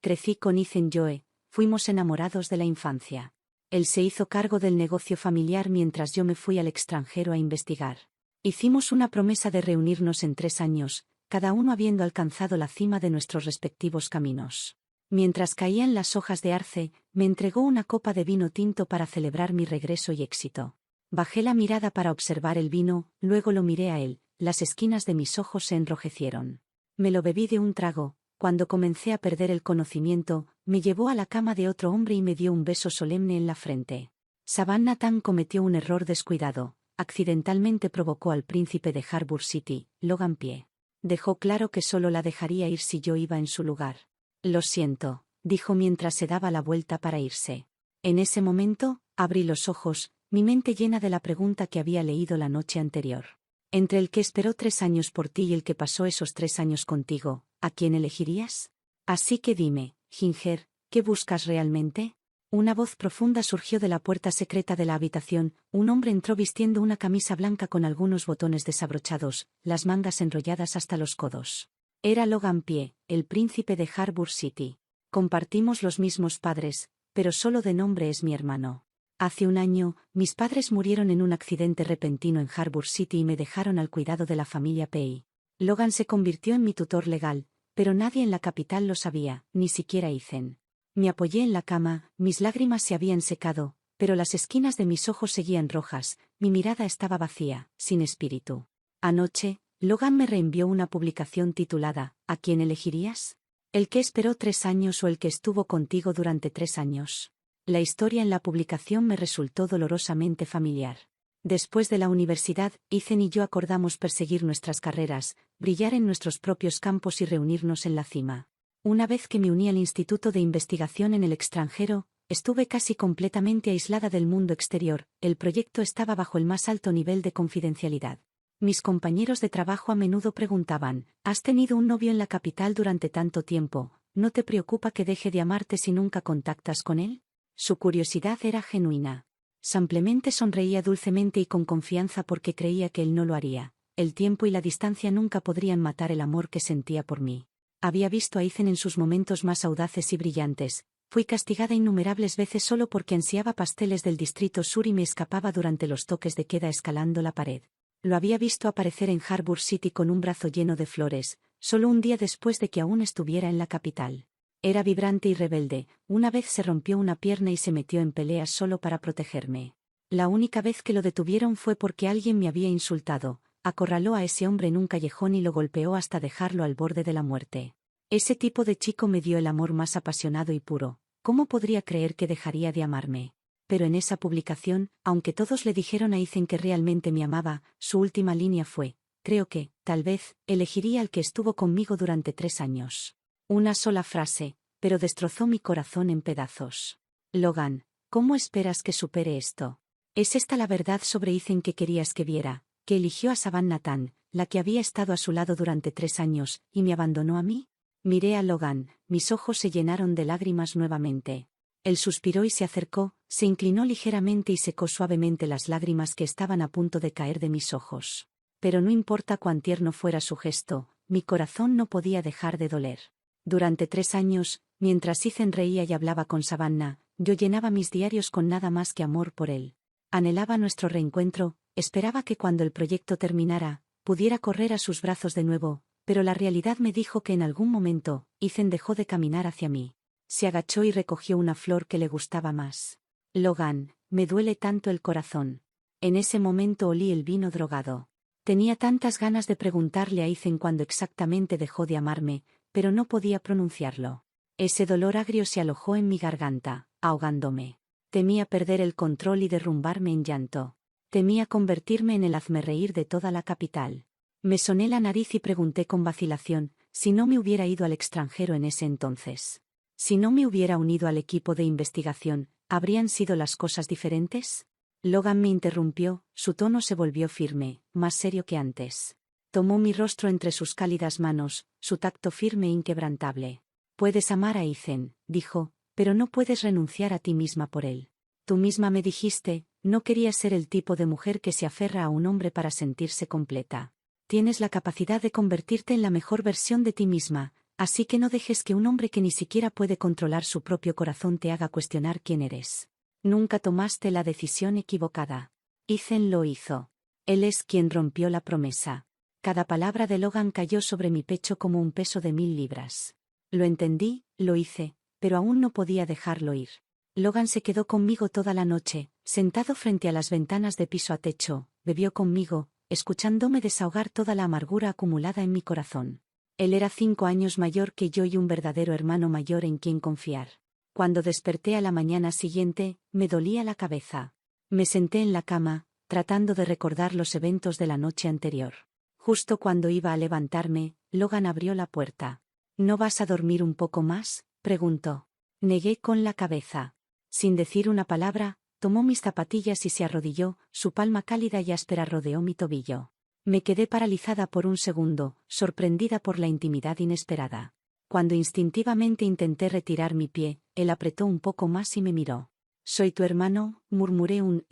Crecí con Ethan Joe, fuimos enamorados de la infancia. Él se hizo cargo del negocio familiar mientras yo me fui al extranjero a investigar. Hicimos una promesa de reunirnos en 3 años, cada uno habiendo alcanzado la cima de nuestros respectivos caminos. Mientras caían las hojas de arce, me entregó una copa de vino tinto para celebrar mi regreso y éxito. Bajé la mirada para observar el vino, luego lo miré a él, las esquinas de mis ojos se enrojecieron. Me lo bebí de un trago. Cuando comencé a perder el conocimiento, me llevó a la cama de otro hombre y me dio un beso solemne en la frente. Savannah Tan cometió un error descuidado, accidentalmente provocó al príncipe de Harbour City, Logan Pye. Dejó claro que solo la dejaría ir si yo iba en su lugar. Lo siento, dijo mientras se daba la vuelta para irse. En ese momento, abrí los ojos, mi mente llena de la pregunta que había leído la noche anterior. Entre el que esperó 3 años por ti y el que pasó esos 3 años contigo, ¿a quién elegirías? Así que dime, Ginger, ¿qué buscas realmente? Una voz profunda surgió de la puerta secreta de la habitación. Un hombre entró vistiendo una camisa blanca con algunos botones desabrochados, las mangas enrolladas hasta los codos. Era Logan Pye, el príncipe de Harbour City. Compartimos los mismos padres, pero solo de nombre es mi hermano. Hace 1 año, mis padres murieron en un accidente repentino en Harbour City y me dejaron al cuidado de la familia Pye. Logan se convirtió en mi tutor legal, pero nadie en la capital lo sabía, ni siquiera Ethan. Me apoyé en la cama, mis lágrimas se habían secado, pero las esquinas de mis ojos seguían rojas, mi mirada estaba vacía, sin espíritu. Anoche, Logan me reenvió una publicación titulada ¿A quién elegirías? ¿El que esperó 3 años o el que estuvo contigo durante 3 años? La historia en la publicación me resultó dolorosamente familiar. Después de la universidad, Ethan y yo acordamos perseguir nuestras carreras, brillar en nuestros propios campos y reunirnos en la cima. Una vez que me uní al Instituto de Investigación en el extranjero, estuve casi completamente aislada del mundo exterior. El proyecto estaba bajo el más alto nivel de confidencialidad. Mis compañeros de trabajo a menudo preguntaban, ¿has tenido un novio en la capital durante tanto tiempo? ¿No te preocupa que deje de amarte si nunca contactas con él? Su curiosidad era genuina. Simplemente sonreía dulcemente y con confianza porque creía que él no lo haría. El tiempo y la distancia nunca podrían matar el amor que sentía por mí. Había visto a Ethan en sus momentos más audaces y brillantes. Fui castigada innumerables veces solo porque ansiaba pasteles del Distrito Sur y me escapaba durante los toques de queda escalando la pared. Lo había visto aparecer en Harbour City con un brazo lleno de flores, solo un día después de que aún estuviera en la capital. Era vibrante y rebelde. Una vez se rompió una pierna y se metió en peleas solo para protegerme. La única vez que lo detuvieron fue porque alguien me había insultado. Acorraló a ese hombre en un callejón y lo golpeó hasta dejarlo al borde de la muerte. Ese tipo de chico me dio el amor más apasionado y puro. ¿Cómo podría creer que dejaría de amarme? Pero en esa publicación, aunque todos le dijeron a Ethan que realmente me amaba, su última línea fue, creo que, tal vez, elegiría al que estuvo conmigo durante 3 años. Una sola frase, pero destrozó mi corazón en pedazos. Logan, ¿cómo esperas que supere esto? ¿Es esta la verdad sobre Ethan que querías que viera, que eligió a Savannah Tan, la que había estado a su lado durante 3 años, y me abandonó a mí? Miré a Logan, mis ojos se llenaron de lágrimas nuevamente. Él suspiró y se acercó, se inclinó ligeramente y secó suavemente las lágrimas que estaban a punto de caer de mis ojos. Pero no importa cuán tierno fuera su gesto, mi corazón no podía dejar de doler. Durante 3 años, mientras Ethan reía y hablaba con Savannah, yo llenaba mis diarios con nada más que amor por él. Anhelaba nuestro reencuentro, esperaba que cuando el proyecto terminara, pudiera correr a sus brazos de nuevo, pero la realidad me dijo que en algún momento, Ethan dejó de caminar hacia mí. Se agachó y recogió una flor que le gustaba más. Logan, me duele tanto el corazón. En ese momento olí el vino drogado. Tenía tantas ganas de preguntarle a Ethan cuándo exactamente dejó de amarme, pero no podía pronunciarlo. Ese dolor agrio se alojó en mi garganta, ahogándome. Temía perder el control y derrumbarme en llanto. Temía convertirme en el hazmerreír de toda la capital. Me soné la nariz y pregunté con vacilación, si no me hubiera ido al extranjero en ese entonces. Si no me hubiera unido al equipo de investigación, ¿habrían sido las cosas diferentes? Logan me interrumpió, su tono se volvió firme, más serio que antes. Tomó mi rostro entre sus cálidas manos, su tacto firme e inquebrantable. Puedes amar a Ethan, dijo, pero no puedes renunciar a ti misma por él. Tú misma me dijiste, no querías ser el tipo de mujer que se aferra a un hombre para sentirse completa. Tienes la capacidad de convertirte en la mejor versión de ti misma, Así que no dejes que un hombre que ni siquiera puede controlar su propio corazón te haga cuestionar quién eres. Nunca tomaste la decisión equivocada. Ethan lo hizo. Él es quien rompió la promesa. Cada palabra de Logan cayó sobre mi pecho como un peso de 1000 libras. Lo entendí, lo hice, pero aún no podía dejarlo ir. Logan se quedó conmigo toda la noche, sentado frente a las ventanas de piso a techo, bebió conmigo, escuchándome desahogar toda la amargura acumulada en mi corazón. Él era 5 años mayor que yo y un verdadero hermano mayor en quien confiar. Cuando desperté a la mañana siguiente, me dolía la cabeza. Me senté en la cama, tratando de recordar los eventos de la noche anterior. Justo cuando iba a levantarme, Logan abrió la puerta. ¿No vas a dormir un poco más?, preguntó. Negué con la cabeza. Sin decir una palabra, tomó mis zapatillas y se arrodilló, su palma cálida y áspera rodeó mi tobillo. Me quedé paralizada por un segundo, sorprendida por la intimidad inesperada. Cuando instintivamente intenté retirar mi pie, él apretó un poco más y me miró. «Soy tu hermano», murmuré un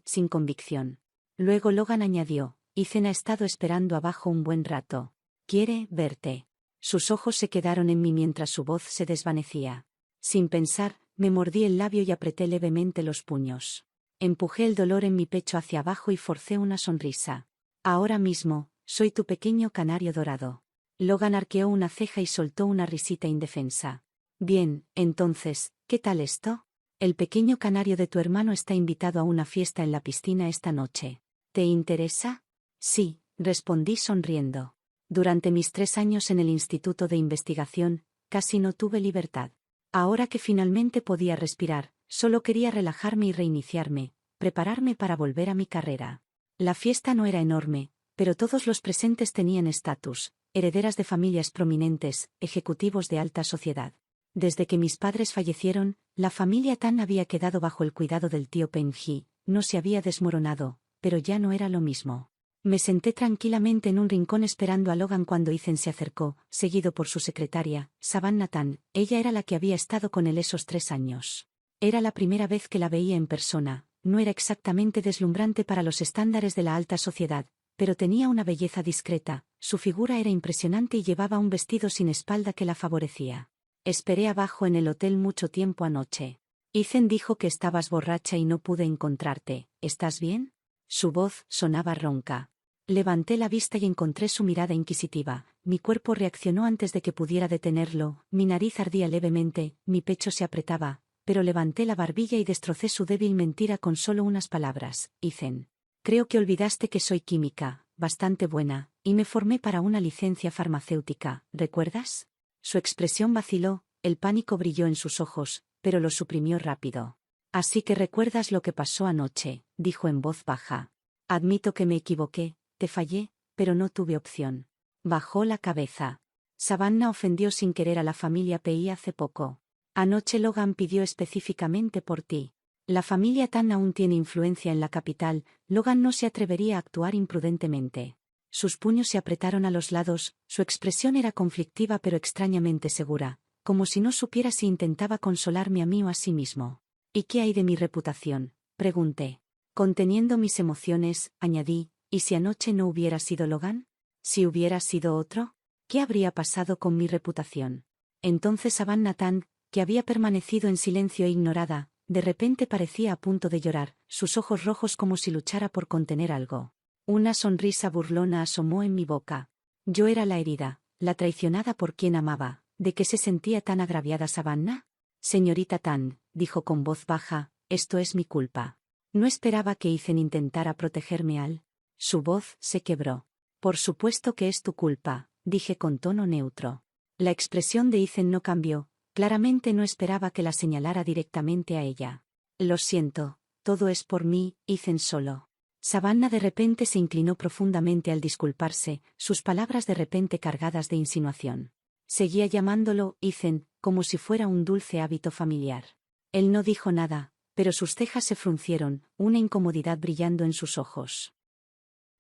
sin convicción. Luego Logan añadió, «Ethan ha estado esperando abajo un buen rato. Quiere verte». Sus ojos se quedaron en mí mientras su voz se desvanecía. Sin pensar, me mordí el labio y apreté levemente los puños. Empujé el dolor en mi pecho hacia abajo y forcé una sonrisa. «Ahora mismo, soy tu pequeño canario dorado». Logan arqueó una ceja y soltó una risita indefensa. «Bien, entonces, ¿qué tal esto? El pequeño canario de tu hermano está invitado a una fiesta en la piscina esta noche. ¿Te interesa?» «Sí», respondí sonriendo. Durante mis 3 años en el Instituto de Investigación, casi no tuve libertad. Ahora que finalmente podía respirar, solo quería relajarme y reiniciarme, prepararme para volver a mi carrera. La fiesta no era enorme, pero todos los presentes tenían estatus, herederas de familias prominentes, ejecutivos de alta sociedad. Desde que mis padres fallecieron, la familia Tan había quedado bajo el cuidado del tío Peng-hee, no se había desmoronado, pero ya no era lo mismo. Me senté tranquilamente en un rincón esperando a Logan cuando Ethan se acercó, seguido por su secretaria, Savannah Tan. Ella era la que había estado con él esos 3 años. Era la primera vez que la veía en persona, no era exactamente deslumbrante para los estándares de la alta sociedad, pero tenía una belleza discreta, su figura era impresionante y llevaba un vestido sin espalda que la favorecía. Esperé abajo en el hotel mucho tiempo anoche. Ethan dijo que estabas borracha y no pude encontrarte. ¿Estás bien? Su voz sonaba ronca. Levanté la vista y encontré su mirada inquisitiva. Mi cuerpo reaccionó antes de que pudiera detenerlo, mi nariz ardía levemente, mi pecho se apretaba, pero levanté la barbilla y destrocé su débil mentira con solo unas palabras. Ethan. Creo que olvidaste que soy química, bastante buena, y me formé para una licencia farmacéutica, ¿recuerdas? Su expresión vaciló, el pánico brilló en sus ojos, pero lo suprimió rápido. Así que recuerdas lo que pasó anoche, dijo en voz baja. Admito que me equivoqué, te fallé, pero no tuve opción. Bajó la cabeza. Savannah ofendió sin querer a la familia Pei hace poco. Anoche Logan pidió específicamente por ti. La familia Tan aún tiene influencia en la capital, Logan no se atrevería a actuar imprudentemente. Sus puños se apretaron a los lados, su expresión era conflictiva pero extrañamente segura, como si no supiera si intentaba consolarme a mí o a sí mismo. ¿Y qué hay de mi reputación?, pregunté. Conteniendo mis emociones, añadí, ¿y si anoche no hubiera sido Logan? ¿Si hubiera sido otro? ¿Qué habría pasado con mi reputación? Entonces Savannah Tan, que había permanecido en silencio e ignorada, de repente parecía a punto de llorar, sus ojos rojos como si luchara por contener algo. Una sonrisa burlona asomó en mi boca. Yo era la herida, la traicionada por quien amaba. ¿De qué se sentía tan agraviada Savannah? Señorita Tan, dijo con voz baja, esto es mi culpa. No esperaba que Ethan intentara protegerme al... Su voz se quebró. Por supuesto que es tu culpa, dije con tono neutro. La expresión de Ethan no cambió, claramente no esperaba que la señalara directamente a ella. Lo siento, todo es por mí, Ethan solo. Savannah de repente se inclinó profundamente al disculparse, sus palabras de repente cargadas de insinuación. Seguía llamándolo Ethan, como si fuera un dulce hábito familiar. Él no dijo nada, pero sus cejas se fruncieron, una incomodidad brillando en sus ojos.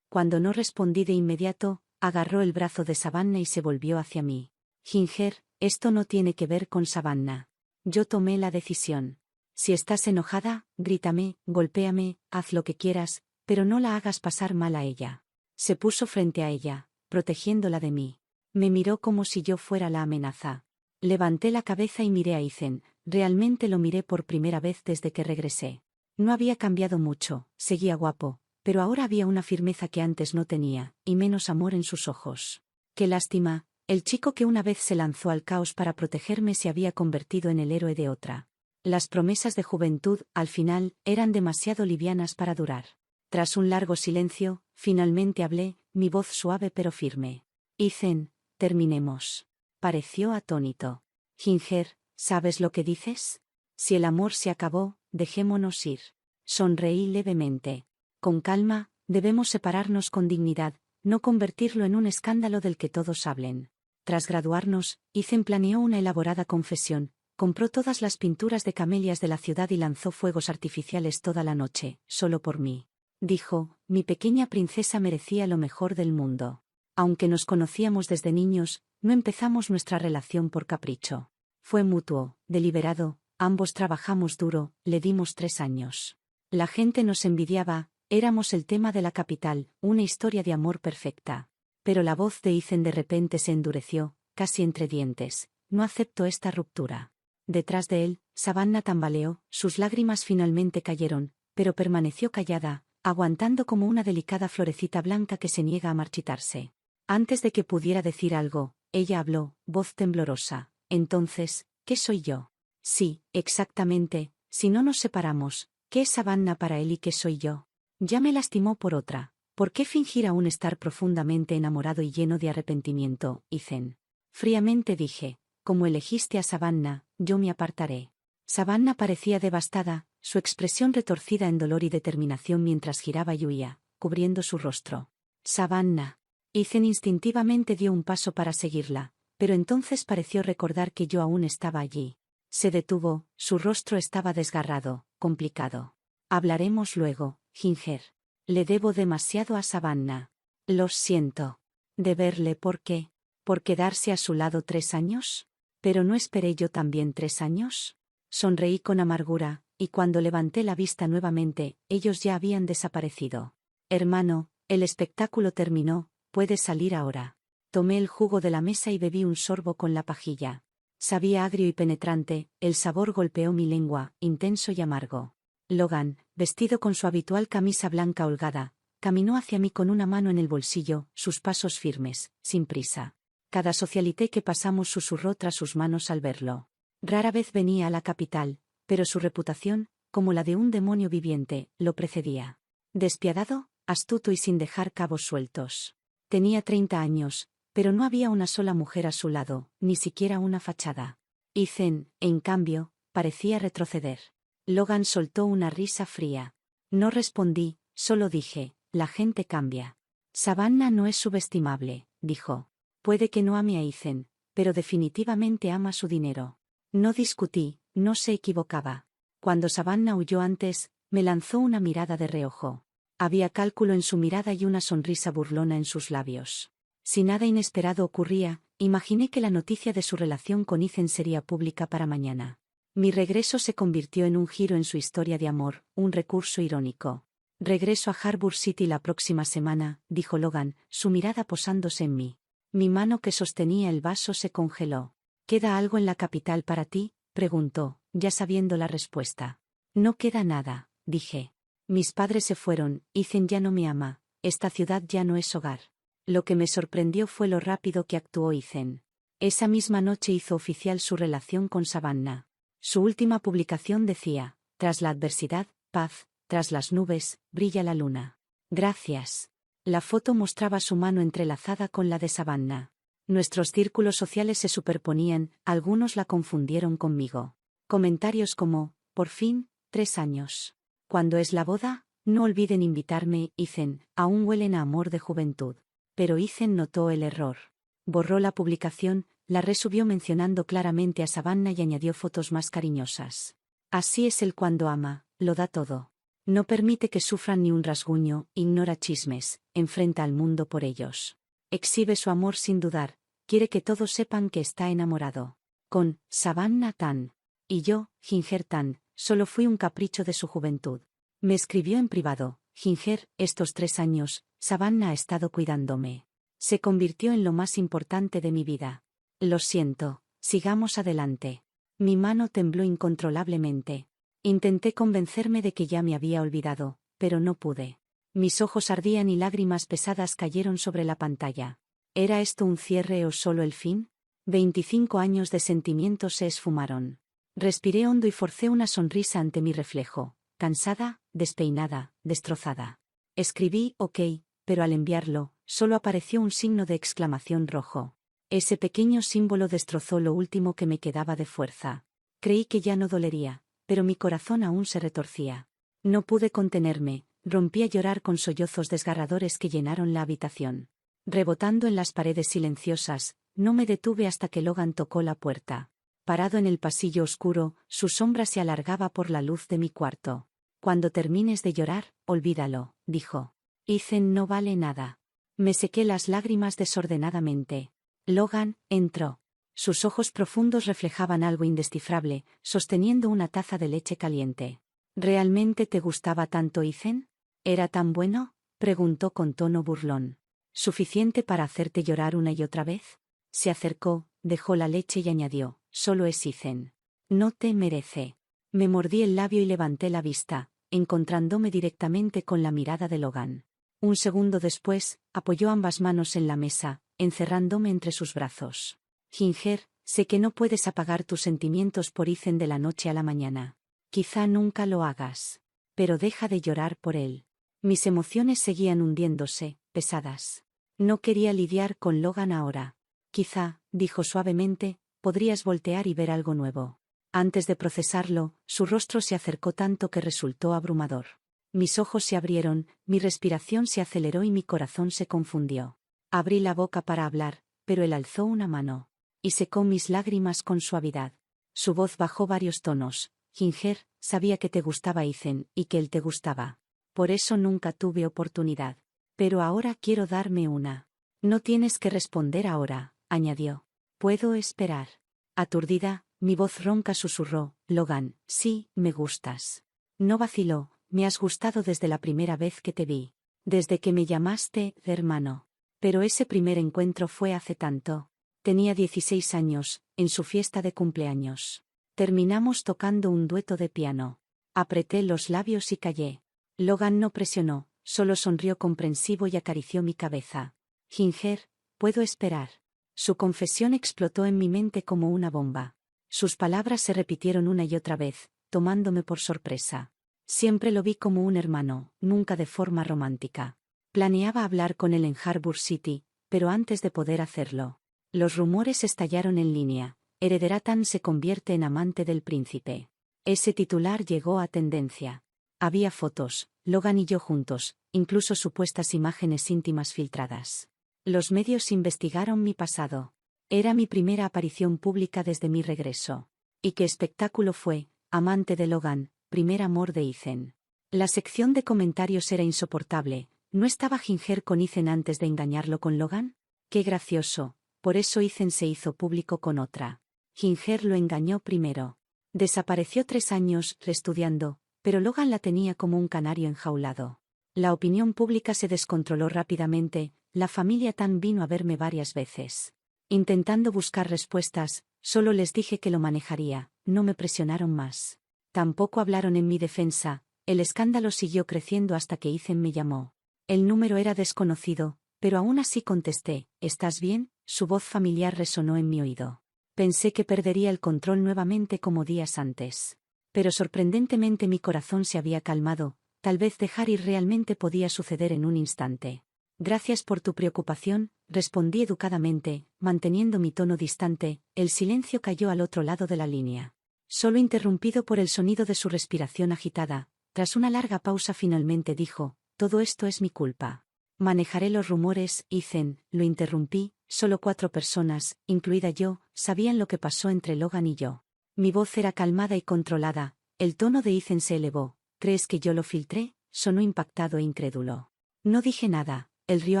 Cuando no respondí de inmediato, agarró el brazo de Savannah y se volvió hacia mí. Ginger, esto no tiene que ver con Savannah. Yo tomé la decisión. Si estás enojada, grítame, golpéame, haz lo que quieras, pero no la hagas pasar mal a ella. Se puso frente a ella, protegiéndola de mí. Me miró como si yo fuera la amenaza. Levanté la cabeza y miré a Ethan. Realmente lo miré por primera vez desde que regresé. No había cambiado mucho, seguía guapo, pero ahora había una firmeza que antes no tenía, y menos amor en sus ojos. Qué lástima, el chico que una vez se lanzó al caos para protegerme se había convertido en el héroe de otra. Las promesas de juventud, al final, eran demasiado livianas para durar. Tras un largo silencio, finalmente hablé, mi voz suave pero firme. Ethan, terminemos. Pareció atónito. Ginger, ¿sabes lo que dices? Si el amor se acabó, dejémonos ir. Sonreí levemente. Con calma, debemos separarnos con dignidad, no convertirlo en un escándalo del que todos hablen. Tras graduarnos, Ethan planeó una elaborada confesión, compró todas las pinturas de camelias de la ciudad y lanzó fuegos artificiales toda la noche, solo por mí. Dijo, mi pequeña princesa merecía lo mejor del mundo. Aunque nos conocíamos desde niños, no empezamos nuestra relación por capricho. Fue mutuo, deliberado, ambos trabajamos duro, le dimos 3 años. La gente nos envidiaba, éramos el tema de la capital, una historia de amor perfecta. Pero la voz de Ethan de repente se endureció, casi entre dientes. No acepto esta ruptura. Detrás de él, Savannah tambaleó, sus lágrimas finalmente cayeron, pero permaneció callada, aguantando como una delicada florecita blanca que se niega a marchitarse. Antes de que pudiera decir algo, ella habló, voz temblorosa. Entonces, ¿qué soy yo? Sí, exactamente, si no nos separamos, ¿qué es Savannah para él y qué soy yo? Ya me lastimó por otra. ¿Por qué fingir aún estar profundamente enamorado y lleno de arrepentimiento, Ethan? Fríamente dije, como elegiste a Savannah, yo me apartaré. Savannah parecía devastada, su expresión retorcida en dolor y determinación mientras giraba y huía, cubriendo su rostro. Savannah. Ethan instintivamente dio un paso para seguirla, pero entonces pareció recordar que yo aún estaba allí. Se detuvo, su rostro estaba desgarrado, complicado. Hablaremos luego, Ginger. Le debo demasiado a Savannah. Lo siento. ¿Deberle por qué? ¿Por quedarse a su lado 3 años? ¿Pero no esperé yo también 3 años? Sonreí con amargura, y cuando levanté la vista nuevamente, ellos ya habían desaparecido. Hermano, el espectáculo terminó, puedes salir ahora. Tomé el jugo de la mesa y bebí un sorbo con la pajilla. Sabía agrio y penetrante, el sabor golpeó mi lengua, intenso y amargo. Logan, vestido con su habitual camisa blanca holgada, caminó hacia mí con una mano en el bolsillo, sus pasos firmes, sin prisa. Cada socialité que pasamos susurró tras sus manos al verlo. Rara vez venía a la capital, pero su reputación, como la de un demonio viviente, lo precedía. Despiadado, astuto y sin dejar cabos sueltos. Tenía 30 años, pero no había una sola mujer a su lado, ni siquiera una fachada. Ethan, en cambio, parecía retroceder. Logan soltó una risa fría. No respondí, solo dije, la gente cambia. Savannah no es subestimable, dijo. Puede que no ame a Ethan, pero definitivamente ama su dinero. No discutí, no se equivocaba. Cuando Savannah huyó antes, me lanzó una mirada de reojo. Había cálculo en su mirada y una sonrisa burlona en sus labios. Si nada inesperado ocurría, imaginé que la noticia de su relación con Ethan sería pública para mañana. Mi regreso se convirtió en un giro en su historia de amor, un recurso irónico. Regreso a Harbour City la próxima semana, dijo Logan, su mirada posándose en mí. Mi mano que sostenía el vaso se congeló. ¿Queda algo en la capital para ti?, preguntó, ya sabiendo la respuesta. No queda nada, dije. Mis padres se fueron, Ethan ya no me ama, esta ciudad ya no es hogar. Lo que me sorprendió fue lo rápido que actuó Ethan. Esa misma noche hizo oficial su relación con Savannah. Su última publicación decía, tras la adversidad, paz, tras las nubes, brilla la luna. Gracias. La foto mostraba su mano entrelazada con la de Savannah. Nuestros círculos sociales se superponían, algunos la confundieron conmigo. Comentarios como, por fin, 3 años. ¿Cuándo es la boda? No olviden invitarme, Ethan, aún huelen a amor de juventud. Pero Ethan notó el error. Borró la publicación, la resubió mencionando claramente a Savannah y añadió fotos más cariñosas. Así es él cuando ama, lo da todo. No permite que sufran ni un rasguño, ignora chismes, enfrenta al mundo por ellos. Exhibe su amor sin dudar, quiere que todos sepan que está enamorado. Con Savannah Tan. Y yo, Ginger Tan, solo fui un capricho de su juventud. Me escribió en privado, Ginger, estos 3 años, Savannah ha estado cuidándome. Se convirtió en lo más importante de mi vida. Lo siento, sigamos adelante. Mi mano tembló incontrolablemente. Intenté convencerme de que ya me había olvidado, pero no pude. Mis ojos ardían y lágrimas pesadas cayeron sobre la pantalla. ¿Era esto un cierre o solo el fin? 25 años de sentimientos se esfumaron. Respiré hondo y forcé una sonrisa ante mi reflejo, cansada, despeinada, destrozada. Escribí OK, pero al enviarlo, solo apareció un signo de exclamación rojo. Ese pequeño símbolo destrozó lo último que me quedaba de fuerza. Creí que ya no dolería, pero mi corazón aún se retorcía. No pude contenerme, rompí a llorar con sollozos desgarradores que llenaron la habitación. Rebotando en las paredes silenciosas, no me detuve hasta que Logan tocó la puerta. Parado en el pasillo oscuro, su sombra se alargaba por la luz de mi cuarto. Cuando termines de llorar, olvídalo, dijo. Ethan no vale nada. Me sequé las lágrimas desordenadamente. Logan entró. Sus ojos profundos reflejaban algo indescifrable, sosteniendo una taza de leche caliente. ¿Realmente te gustaba tanto Ethan? ¿Era tan bueno?, preguntó con tono burlón. ¿Suficiente para hacerte llorar una y otra vez? Se acercó, dejó la leche y añadió, solo es Ethan. No te merece. Me mordí el labio y levanté la vista, encontrándome directamente con la mirada de Logan. Un segundo después, apoyó ambas manos en la mesa, encerrándome entre sus brazos. Ginger, sé que no puedes apagar tus sentimientos por Ethan de la noche a la mañana. Quizá nunca lo hagas. Pero deja de llorar por él. Mis emociones seguían hundiéndose, pesadas. No quería lidiar con Logan ahora. Quizá, dijo suavemente, podrías voltear y ver algo nuevo. Antes de procesarlo, su rostro se acercó tanto que resultó abrumador. Mis ojos se abrieron, mi respiración se aceleró y mi corazón se confundió. Abrí la boca para hablar, pero él alzó una mano. Y secó mis lágrimas con suavidad. Su voz bajó varios tonos. Ginger, sabía que te gustaba Ethan, y que él te gustaba. Por eso nunca tuve oportunidad. Pero ahora quiero darme una. No tienes que responder ahora, añadió. Puedo esperar. Aturdida, mi voz ronca susurró, Logan, sí, me gustas. No vaciló, me has gustado desde la primera vez que te vi. Desde que me llamaste, hermano. Pero ese primer encuentro fue hace tanto. Tenía 16 años, en su fiesta de cumpleaños. Terminamos tocando un dueto de piano. Apreté los labios y callé. Logan no presionó, solo sonrió comprensivo y acarició mi cabeza. Ginger, puedo esperar. Su confesión explotó en mi mente como una bomba. Sus palabras se repitieron una y otra vez, tomándome por sorpresa. Siempre lo vi como un hermano, nunca de forma romántica. Planeaba hablar con él en Harbour City, pero antes de poder hacerlo. Los rumores estallaron en línea. Herederatan se convierte en amante del príncipe. Ese titular llegó a tendencia. Había fotos, Logan y yo juntos, incluso supuestas imágenes íntimas filtradas. Los medios investigaron mi pasado. Era mi primera aparición pública desde mi regreso. ¿Y qué espectáculo fue? Amante de Logan, primer amor de Ethan. La sección de comentarios era insoportable. ¿No estaba Ginger con Ethan antes de engañarlo con Logan? ¡Qué gracioso! Por eso Ethan se hizo público con otra. Ginger lo engañó primero. Desapareció 3 años, estudiando, pero Logan la tenía como un canario enjaulado. La opinión pública se descontroló rápidamente, la familia Tan vino a verme varias veces. Intentando buscar respuestas, solo les dije que lo manejaría, no me presionaron más. Tampoco hablaron en mi defensa, el escándalo siguió creciendo hasta que Ethan me llamó. El número era desconocido, pero aún así contesté, ¿estás bien? Su voz familiar resonó en mi oído. Pensé que perdería el control nuevamente como días antes. Pero sorprendentemente mi corazón se había calmado, tal vez dejar ir realmente podía suceder en un instante. Gracias por tu preocupación, respondí educadamente, manteniendo mi tono distante. El silencio cayó al otro lado de la línea. Solo interrumpido por el sonido de su respiración agitada. Tras una larga pausa finalmente dijo, todo esto es mi culpa. Manejaré los rumores, Ethan, lo interrumpí, solo 4 personas, incluida yo, sabían lo que pasó entre Logan y yo. Mi voz era calmada y controlada, el tono de Ethan se elevó. ¿Crees que yo lo filtré? Sonó impactado e incrédulo. No dije nada, él rió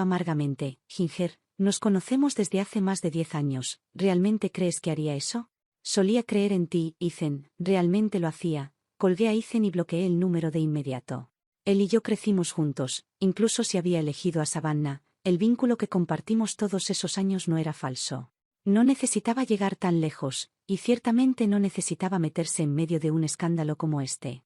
amargamente. Ginger, nos conocemos desde hace más de 10 años, ¿realmente crees que haría eso? Solía creer en ti, Ethan, realmente lo hacía. Colgué a Ethan y bloqueé el número de inmediato. Él y yo crecimos juntos, incluso si había elegido a Savannah, El vínculo que compartimos todos esos años no era falso. No necesitaba llegar tan lejos, y ciertamente no necesitaba meterse en medio de un escándalo como este.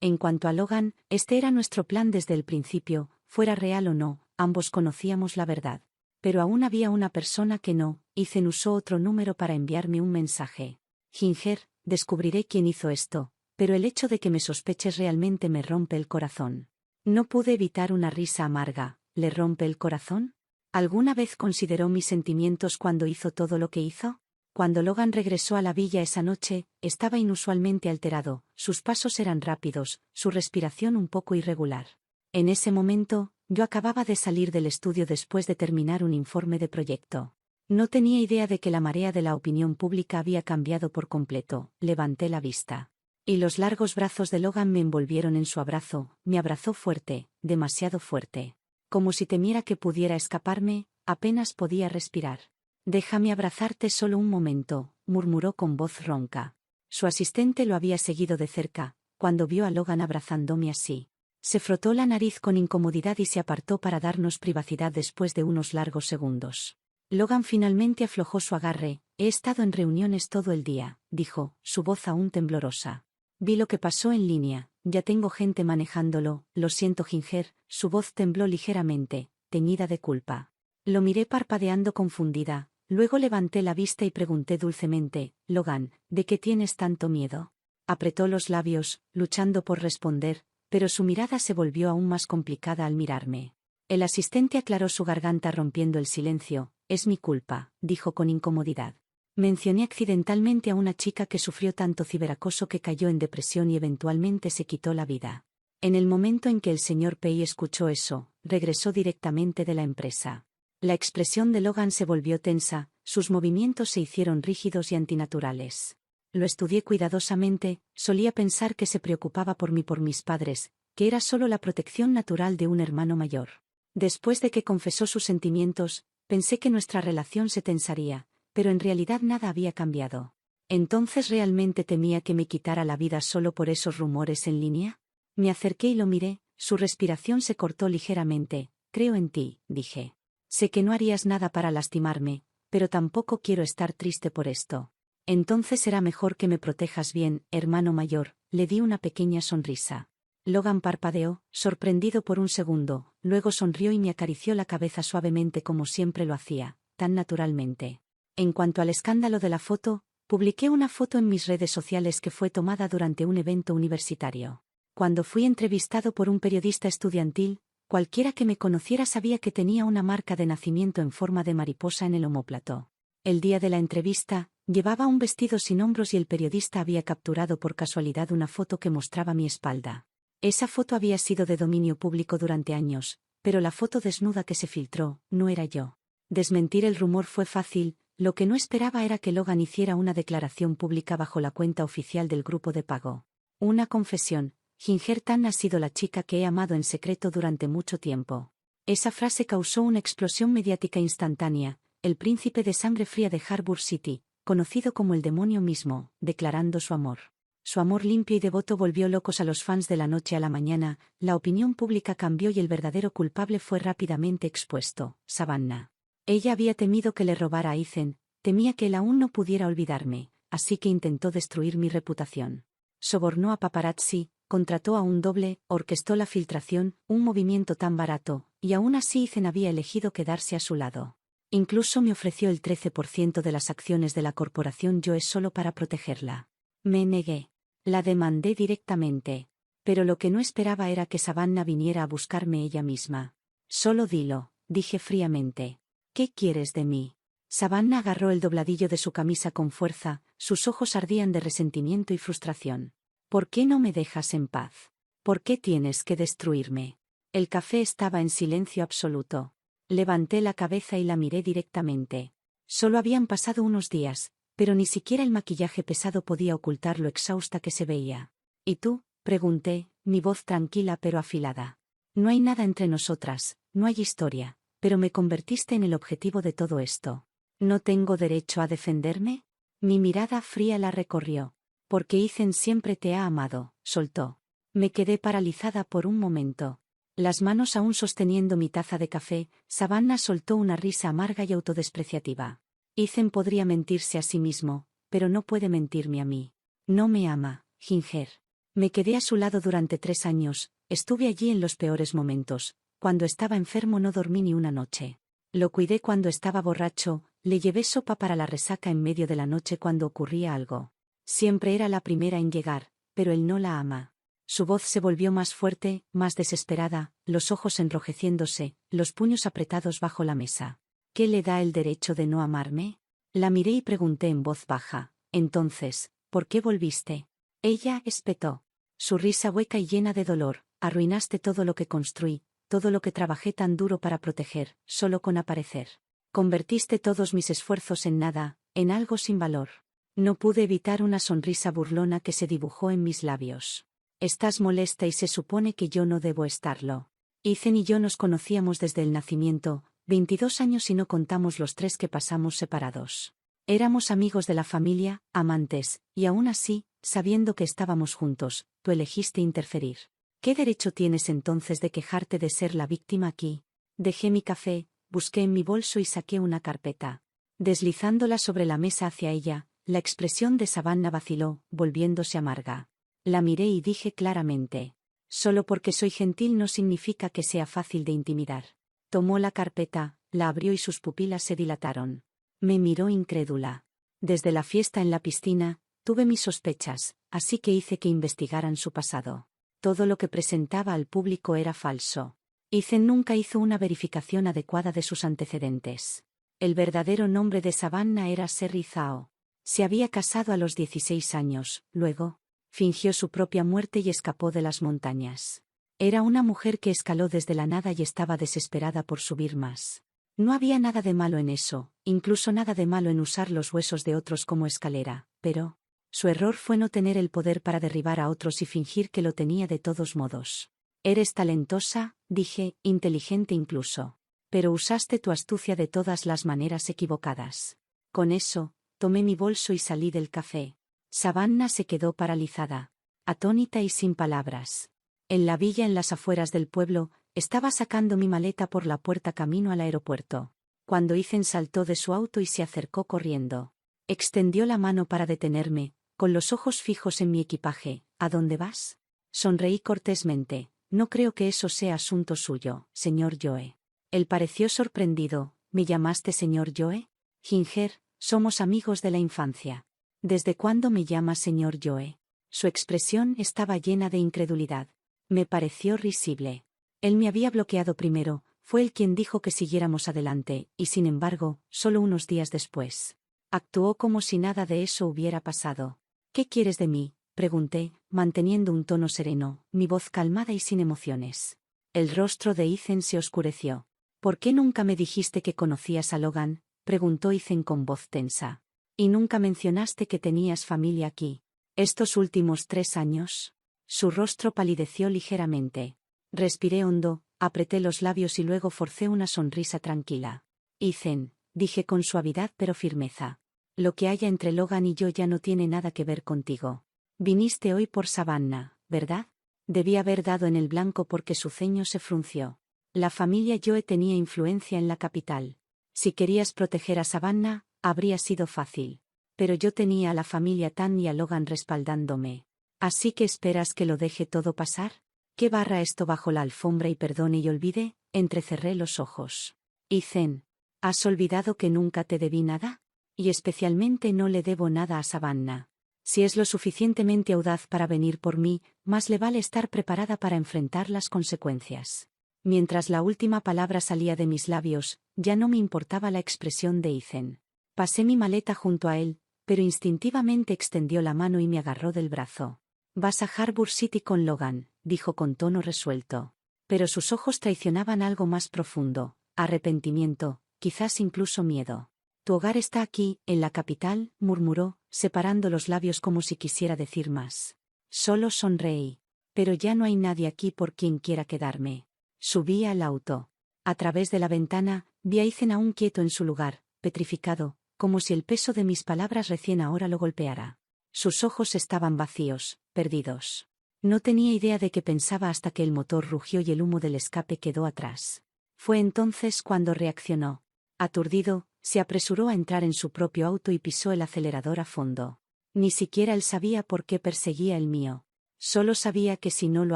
En cuanto a Logan, este era nuestro plan desde el principio, fuera real o no, ambos conocíamos la verdad. Pero aún había una persona que no. Ethan usó otro número para enviarme un mensaje. Ginger, descubriré quién hizo esto, pero el hecho de que me sospeches realmente me rompe el corazón. No pude evitar una risa amarga. ¿Le rompe el corazón? ¿Alguna vez consideró mis sentimientos cuando hizo todo lo que hizo? Cuando Logan regresó a la villa esa noche, estaba inusualmente alterado, sus pasos eran rápidos, su respiración un poco irregular. En ese momento, yo acababa de salir del estudio después de terminar un informe de proyecto. No tenía idea de que la marea de la opinión pública había cambiado por completo. Levanté la vista. Y los largos brazos de Logan me envolvieron en su abrazo, me abrazó fuerte, demasiado fuerte. Como si temiera que pudiera escaparme, apenas podía respirar. «Déjame abrazarte solo un momento», murmuró con voz ronca. Su asistente lo había seguido de cerca, cuando vio a Logan abrazándome así. Se frotó la nariz con incomodidad y se apartó para darnos privacidad después de unos largos segundos. Logan finalmente aflojó su agarre. «He estado en reuniones todo el día», dijo, su voz aún temblorosa. «Vi lo que pasó en línea, ya tengo gente manejándolo, lo siento Ginger», su voz tembló ligeramente, teñida de culpa. Lo miré parpadeando confundida, luego levanté la vista y pregunté dulcemente, «Logan, ¿de qué tienes tanto miedo?». Apretó los labios, luchando por responder, pero su mirada se volvió aún más complicada al mirarme. El asistente aclaró su garganta rompiendo el silencio. «Es mi culpa», dijo con incomodidad. «Mencioné accidentalmente a una chica que sufrió tanto ciberacoso que cayó en depresión y eventualmente se quitó la vida». En el momento en que el señor Pei escuchó eso, regresó directamente de la empresa. La expresión de Logan se volvió tensa, sus movimientos se hicieron rígidos y antinaturales. Lo estudié cuidadosamente, solía pensar que se preocupaba por mí por mis padres, que era solo la protección natural de un hermano mayor. Después de que confesó sus sentimientos, pensé que nuestra relación se tensaría, pero en realidad nada había cambiado. ¿Entonces realmente temía que me quitara la vida solo por esos rumores en línea? Me acerqué y lo miré, su respiración se cortó ligeramente. «Creo en ti», dije. «Sé que no harías nada para lastimarme, pero tampoco quiero estar triste por esto. Entonces será mejor que me protejas bien, hermano mayor», le di una pequeña sonrisa. Logan parpadeó, sorprendido por un segundo, luego sonrió y me acarició la cabeza suavemente como siempre lo hacía, tan naturalmente. En cuanto al escándalo de la foto, publiqué una foto en mis redes sociales que fue tomada durante un evento universitario. Cuando fui entrevistado por un periodista estudiantil, cualquiera que me conociera sabía que tenía una marca de nacimiento en forma de mariposa en el omóplato. El día de la entrevista, llevaba un vestido sin hombros y el periodista había capturado por casualidad una foto que mostraba mi espalda. Esa foto había sido de dominio público durante años, pero la foto desnuda que se filtró, no era yo. Desmentir el rumor fue fácil, lo que no esperaba era que Logan hiciera una declaración pública bajo la cuenta oficial del grupo de pago. Una confesión. Ginger Tan ha sido la chica que he amado en secreto durante mucho tiempo. Esa frase causó una explosión mediática instantánea, el príncipe de sangre fría de Harbour City, conocido como el demonio mismo, declarando su amor. Su amor limpio y devoto volvió locos a los fans de la noche a la mañana, la opinión pública cambió y el verdadero culpable fue rápidamente expuesto, Savannah. Ella había temido que le robara a Ethan, temía que él aún no pudiera olvidarme, así que intentó destruir mi reputación. Sobornó a paparazzi, contrató a un doble, orquestó la filtración, un movimiento tan barato, y aún así Ethan había elegido quedarse a su lado. Incluso me ofreció el 13% de las acciones de la corporación Joe solo para protegerla. Me negué. La demandé directamente. Pero lo que no esperaba era que Savannah viniera a buscarme ella misma. «Solo dilo», dije fríamente. «¿Qué quieres de mí?». Savannah agarró el dobladillo de su camisa con fuerza, sus ojos ardían de resentimiento y frustración. «¿Por qué no me dejas en paz? ¿Por qué tienes que destruirme?». El café estaba en silencio absoluto. Levanté la cabeza y la miré directamente. Solo habían pasado unos días, pero ni siquiera el maquillaje pesado podía ocultar lo exhausta que se veía. «¿Y tú?», pregunté, mi voz tranquila pero afilada. «No hay nada entre nosotras, no hay historia, pero me convertiste en el objetivo de todo esto. ¿No tengo derecho a defenderme?». Mi mirada fría la recorrió. «Porque Ethan siempre te ha amado», soltó. Me quedé paralizada por un momento. Las manos aún sosteniendo mi taza de café, Savannah soltó una risa amarga y autodespreciativa. Ethan podría mentirse a sí mismo, pero no puede mentirme a mí. No me ama, Ginger. Me quedé a su lado durante 3 años, estuve allí en los peores momentos. Cuando estaba enfermo no dormí ni una noche. Lo cuidé cuando estaba borracho, le llevé sopa para la resaca en medio de la noche cuando ocurría algo. Siempre era la primera en llegar, pero él no la ama. Su voz se volvió más fuerte, más desesperada, los ojos enrojeciéndose, los puños apretados bajo la mesa. ¿Qué le da el derecho de no amarme? La miré y pregunté en voz baja. Entonces, ¿por qué volviste? Ella espetó. Su risa hueca y llena de dolor. Arruinaste todo lo que construí, todo lo que trabajé tan duro para proteger, solo con aparecer. Convertiste todos mis esfuerzos en nada, en algo sin valor. No pude evitar una sonrisa burlona que se dibujó en mis labios. Estás molesta y se supone que yo no debo estarlo. Ethan y yo nos conocíamos desde el nacimiento, 22 años y no contamos los 3 que pasamos separados. Éramos amigos de la familia, amantes, y aún así, sabiendo que estábamos juntos, tú elegiste interferir. ¿Qué derecho tienes entonces de quejarte de ser la víctima aquí? Dejé mi café, busqué en mi bolso y saqué una carpeta. Deslizándola sobre la mesa hacia ella, la expresión de Savannah vaciló, volviéndose amarga. La miré y dije claramente: solo porque soy gentil no significa que sea fácil de intimidar. Tomó la carpeta, la abrió y sus pupilas se dilataron. Me miró incrédula. Desde la fiesta en la piscina, tuve mis sospechas, así que hice que investigaran su pasado. Todo lo que presentaba al público era falso. Ethan nunca hizo una verificación adecuada de sus antecedentes. El verdadero nombre de Savannah era Sherry Zhao. Se había casado a los 16 años, luego fingió su propia muerte y escapó de las montañas. Era una mujer que escaló desde la nada y estaba desesperada por subir más. No había nada de malo en eso, incluso nada de malo en usar los huesos de otros como escalera, pero su error fue no tener el poder para derribar a otros y fingir que lo tenía de todos modos. Eres talentosa, dije, inteligente incluso. Pero usaste tu astucia de todas las maneras equivocadas. Con eso, tomé mi bolso y salí del café. Savannah se quedó paralizada, atónita y sin palabras. En la villa en las afueras del pueblo, estaba sacando mi maleta por la puerta camino al aeropuerto. Cuando Ethan saltó de su auto y se acercó corriendo. Extendió la mano para detenerme, con los ojos fijos en mi equipaje. ¿A dónde vas? Sonreí cortésmente. No creo que eso sea asunto suyo, señor Joe. Él pareció sorprendido. ¿Me llamaste señor Joe? Ginger, somos amigos de la infancia. ¿Desde cuándo me llama señor Joe? Su expresión estaba llena de incredulidad. Me pareció risible. Él me había bloqueado primero, fue él quien dijo que siguiéramos adelante, y sin embargo, solo unos días después. Actuó como si nada de eso hubiera pasado. ¿Qué quieres de mí?, pregunté, manteniendo un tono sereno, mi voz calmada y sin emociones. El rostro de Ethan se oscureció. ¿Por qué nunca me dijiste que conocías a Logan?, preguntó Ethan con voz tensa. ¿Y nunca mencionaste que tenías familia aquí? ¿Estos últimos 3 años? Su rostro palideció ligeramente. Respiré hondo, apreté los labios y luego forcé una sonrisa tranquila. Ethan, dije con suavidad pero firmeza. Lo que haya entre Logan y yo ya no tiene nada que ver contigo. Viniste hoy por Savannah, ¿verdad? Debí haber dado en el blanco porque su ceño se frunció. La familia Joe tenía influencia en la capital. Si querías proteger a Savannah, habría sido fácil. Pero yo tenía a la familia Tan y a Logan respaldándome. ¿Así que esperas que lo deje todo pasar? ¿Qué barra esto bajo la alfombra y perdone y olvide? Entrecerré los ojos. Ethan, ¿has olvidado que nunca te debí nada? Y especialmente no le debo nada a Savannah. Si es lo suficientemente audaz para venir por mí, más le vale estar preparada para enfrentar las consecuencias. Mientras la última palabra salía de mis labios, ya no me importaba la expresión de Ethan. Pasé mi maleta junto a él, pero instintivamente extendió la mano y me agarró del brazo. Vas a Harbor City con Logan, dijo con tono resuelto. Pero sus ojos traicionaban algo más profundo, arrepentimiento, quizás incluso miedo. Tu hogar está aquí, en la capital, murmuró, separando los labios como si quisiera decir más. Solo sonreí. Pero ya no hay nadie aquí por quien quiera quedarme. Subí al auto. A través de la ventana, vi a Ethan aún quieto en su lugar, petrificado, como si el peso de mis palabras recién ahora lo golpeara. Sus ojos estaban vacíos, perdidos. No tenía idea de qué pensaba hasta que el motor rugió y el humo del escape quedó atrás. Fue entonces cuando reaccionó. Aturdido, se apresuró a entrar en su propio auto y pisó el acelerador a fondo. Ni siquiera él sabía por qué perseguía el mío. Solo sabía que si no lo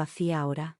hacía ahora,